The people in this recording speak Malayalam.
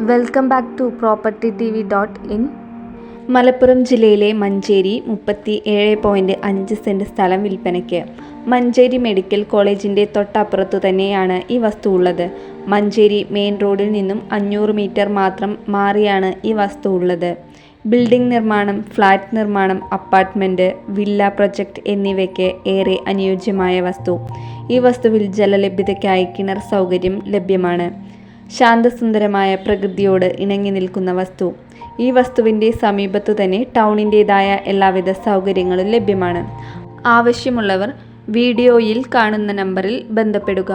Welcome back to propertytv.in. Malappuram ജില്ലയിലെ മഞ്ചേരി 37.5 സെൻറ്റ് സ്ഥലം വിൽപ്പനയ്ക്ക്. മഞ്ചേരി മെഡിക്കൽ കോളേജിൻ്റെ തൊട്ടപ്പുറത്തു തന്നെയാണ് ഈ വസ്തു ഉള്ളത്. മഞ്ചേരി മെയിൻ റോഡിൽ നിന്നും 500 മീറ്റർ മാത്രം മാറിയാണ് ഈ വസ്തു ഉള്ളത്. ബിൽഡിംഗ് നിർമ്മാണം, ഫ്ലാറ്റ് നിർമ്മാണം, അപ്പാർട്ട്മെൻറ്റ്, വില്ല പ്രൊജക്റ്റ് എന്നിവയ്ക്ക് ഏറെ അനുയോജ്യമായ വസ്തു. ഈ വസ്തുവിൽ ജലലഭ്യതയ്ക്കായി കിണർ സൗകര്യം ലഭ്യമാണ്. ശാന്തസുന്ദരമായ പ്രകൃതിയോട് ഇണങ്ങി നിൽക്കുന്ന വസ്തു. ഈ വസ്തുവിൻ്റെ സമീപത്തു തന്നെ ടൗണിൻ്റേതായ എല്ലാവിധ സൗകര്യങ്ങളും ലഭ്യമാണ്. ആവശ്യമുള്ളവർ വീഡിയോയിൽ കാണുന്ന നമ്പറിൽ ബന്ധപ്പെടുക.